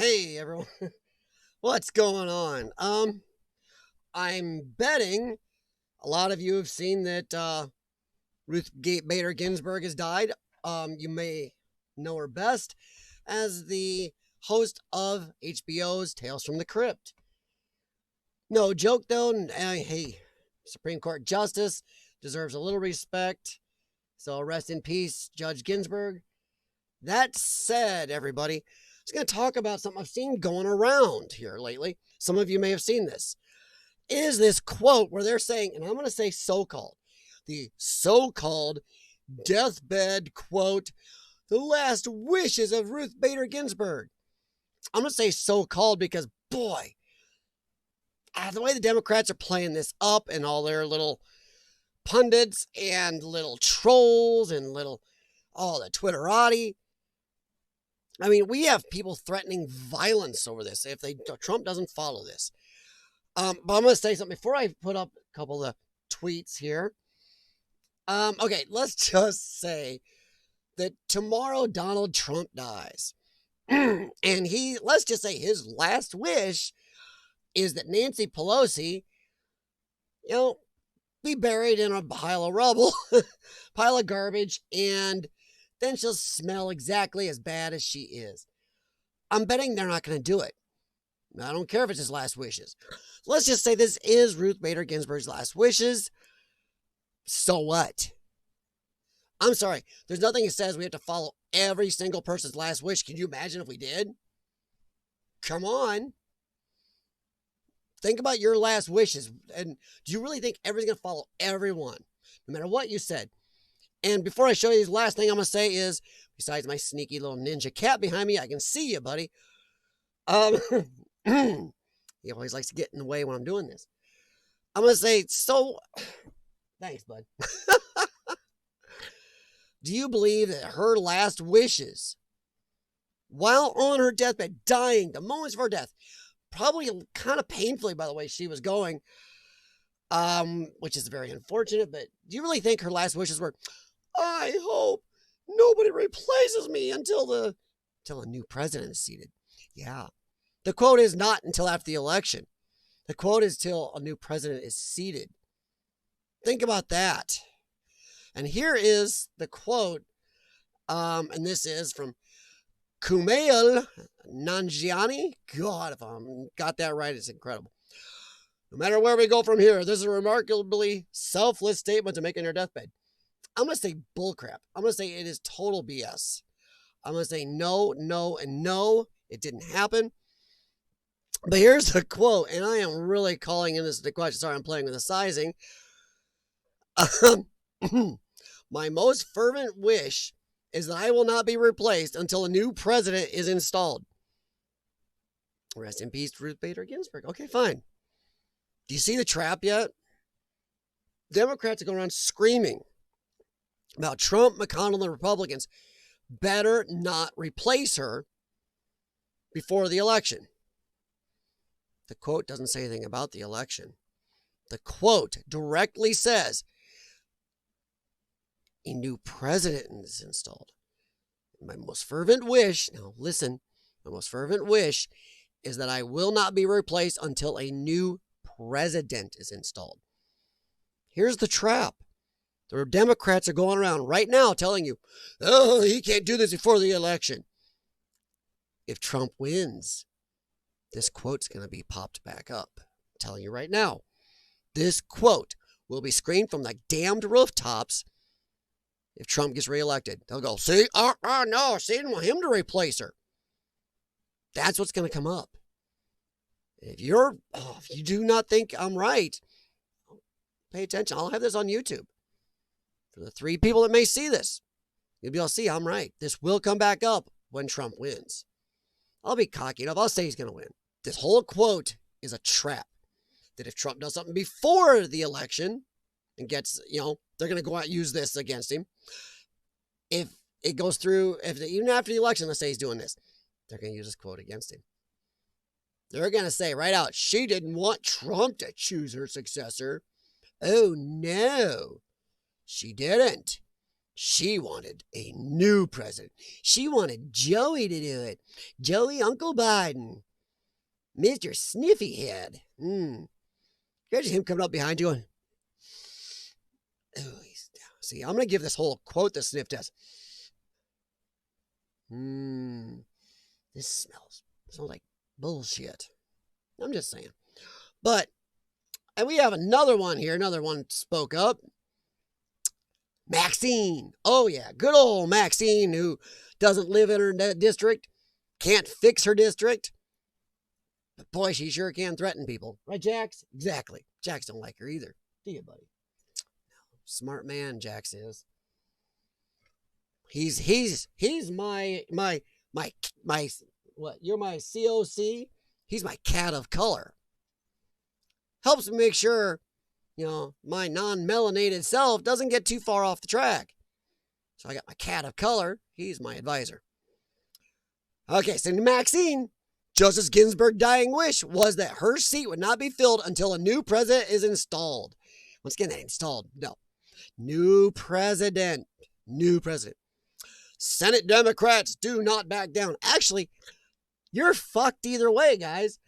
Hey everyone, what's going on? I'm betting a lot of you have seen that Ruth Bader Ginsburg has died. You may know her best as the host of HBO's Tales from the Crypt. No joke though, hey, Supreme Court Justice deserves a little respect. So rest in peace, Judge Ginsburg. That said, everybody, I was going to talk about something I've seen going around here lately. Some of you may have seen this. Is this quote where they're saying, and I'm going to say so-called, the so-called deathbed quote, the last wishes of Ruth Bader Ginsburg. I'm going to say so-called because, boy, the way the Democrats are playing this up and all their little pundits and little trolls and little, the Twitterati. I mean, we have people threatening violence over this if Trump doesn't follow this. But I'm going to say something before I put up a couple of tweets here. Okay, let's just say that tomorrow Donald Trump dies. And let's just say his last wish is that Nancy Pelosi, be buried in a pile of rubble, pile of garbage, and then she'll smell exactly as bad as she is. I'm betting they're not going to do it. I don't care if it's his last wishes. Let's just say this is Ruth Bader Ginsburg's last wishes. So what? I'm sorry. There's nothing that says we have to follow every single person's last wish. Can you imagine if we did? Come on. Think about your last wishes. And do you really think everyone's going to follow everyone? No matter what you said. And before I show you, the last thing I'm going to say is, besides my sneaky little ninja cat behind me, I can see you, buddy. He always likes to get in the way when I'm doing this. I'm going to say, thanks, bud. Do you believe that her last wishes, while on her deathbed, dying, the moments of her death, probably kind of painfully, by the way, she was going, which is very unfortunate, but do you really think her last wishes were, I hope nobody replaces me until a new president is seated? Yeah. The quote is not until after the election. The quote is till a new president is seated. Think about that. And here is the quote, and this is from Kumail Nanjiani. God, if I got that right, it's incredible. No matter where we go from here, this is a remarkably selfless statement to make in your deathbed. I'm going to say bullcrap. I'm going to say it is total BS. I'm going to say no, no, and no. It didn't happen. But here's the quote, and I am really calling in this the question. Sorry, I'm playing with the sizing. My most fervent wish is that I will not be replaced until a new president is installed. Rest in peace, Ruth Bader Ginsburg. Okay, fine. Do you see the trap yet? Democrats are going around screaming about Trump, McConnell, and the Republicans better not replace her before the election. The quote doesn't say anything about the election. The quote directly says, a new president is installed. My most fervent wish, now listen, my most fervent wish is that I will not be replaced until a new president is installed. Here's the trap. The Democrats are going around right now telling you, he can't do this before the election. If Trump wins, this quote's going to be popped back up. I'm telling you right now, this quote will be screamed from the damned rooftops if Trump gets reelected. They'll go, see, no, she didn't want him to replace her. That's what's going to come up. If you do not think I'm right, pay attention. I'll have this on YouTube. For the 3 people that may see this, you'll be able to see I'm right. This will come back up when Trump wins. I'll be cocky enough. I'll say he's going to win. This whole quote is a trap. That if Trump does something before the election and gets, they're going to go out and use this against him. If it goes through, even after the election, let's say he's doing this, they're going to use this quote against him. They're going to say right out, she didn't want Trump to choose her successor. Oh, no, she didn't. She wanted a new president. She wanted Joey to do it. Joey Uncle Biden. Mr. Sniffy Head. Imagine him coming up behind you and, oh, see, I'm going to give this whole quote the sniff test. This smells like bullshit. I'm just saying. But, and we have another one here. Another one spoke up. Maxine. Oh, yeah. Good old Maxine, who doesn't live in her district, can't fix her district. But boy, she sure can threaten people. Right, Jax? Exactly. Jax don't like her either. Do you, buddy? Smart man, Jax is. He's my what? You're my COC. He's my cat of color. Helps me make sure, my non-melanated self doesn't get too far off the track. So I got my cat of color. He's my advisor. Okay, so Maxine, Justice Ginsburg's dying wish was that her seat would not be filled until a new president is installed. Once again, that installed. No. New president. Senate Democrats do not back down. Actually, you're fucked either way, guys.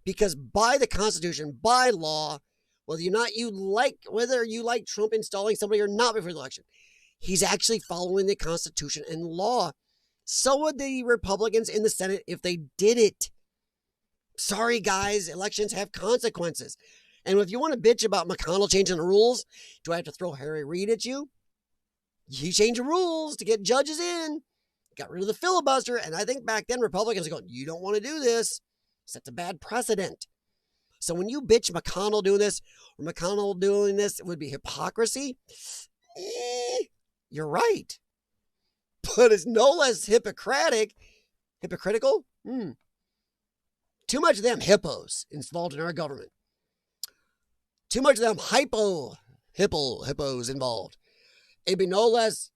Because by the Constitution, by law, whether you like Trump installing somebody or not before the election, he's actually following the Constitution and law. So would the Republicans in the Senate if they did it. Sorry, guys, elections have consequences. And if you want to bitch about McConnell changing the rules, do I have to throw Harry Reid at you? He changed the rules to get judges in, got rid of the filibuster, and I think back then Republicans are going, you don't want to do this. Sets a bad precedent. So when you bitch McConnell doing this, or McConnell doing this, it would be hypocrisy. You're right. But it's no less hypocritical. Too much of them hippos involved in our government. Too much of them hippos involved. It'd be no less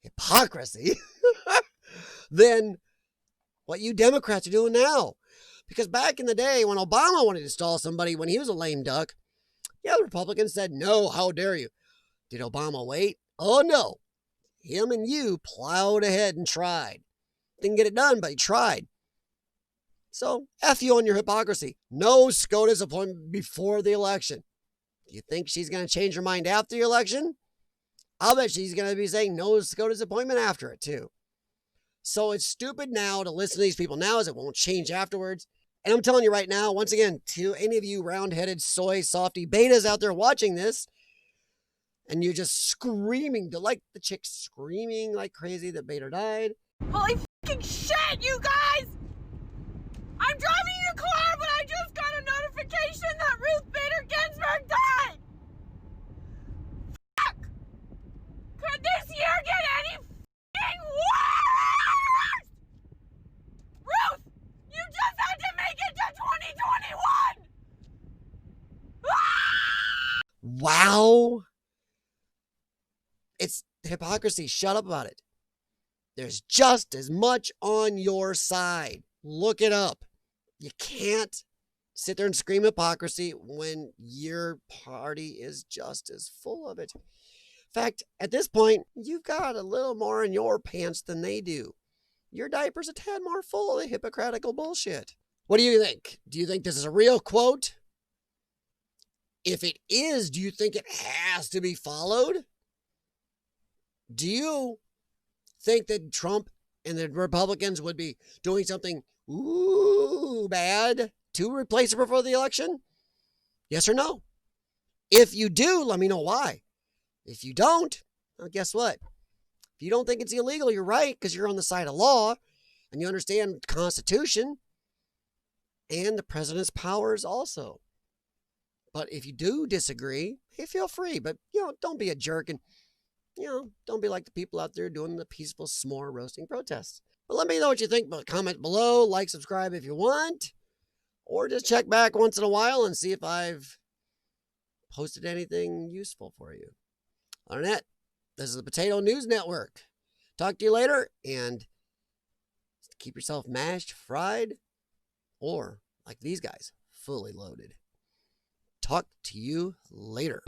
hypocrisy than what you Democrats are doing now. Because back in the day when Obama wanted to install somebody when he was a lame duck, the Republicans said, no, how dare you? Did Obama wait? Oh, no. Him and you plowed ahead and tried. Didn't get it done, but he tried. So, F you on your hypocrisy. No SCOTUS appointment before the election. Do you think she's going to change her mind after the election? I'll bet she's going to be saying no SCOTUS appointment after it, too. So it's stupid now to listen to these people now as it won't change afterwards. And I'm telling you right now, once again, to any of you round-headed soy softy betas out there watching this, and you're just screaming, like the chick screaming like crazy that Bader died. Holy fucking shit, you guys! I'm driving your car, but I just got a notification that Ruth Bader Ginsburg died! Fuck! Could this year get any fucking worse? Ruth, you just had to make it to 2021! Ah! Wow! It's hypocrisy. Shut up about it. There's just as much on your side. Look it up. You can't sit there and scream hypocrisy when your party is just as full of it. In fact, at this point, you've got a little more in your pants than they do. Your diaper's a tad more full of the hypocritical bullshit. What do you think? Do you think this is a real quote? If it is, do you think it has to be followed? Do you think that Trump and the Republicans would be doing something bad to replace her before the election? Yes or no? If you do, let me know why. If you don't, well, guess what? If you don't think it's illegal, you're right, because you're on the side of law and you understand the Constitution and the president's powers also. But if you do disagree, hey, feel free. But, don't be a jerk and, don't be like the people out there doing the peaceful s'more roasting protests. But let me know what you think. Comment below, like, subscribe if you want, or just check back once in a while and see if I've posted anything useful for you. Other than that, this is the Potato News Network. Talk to you later, and keep yourself mashed, fried, or like these guys, fully loaded. Talk to you later.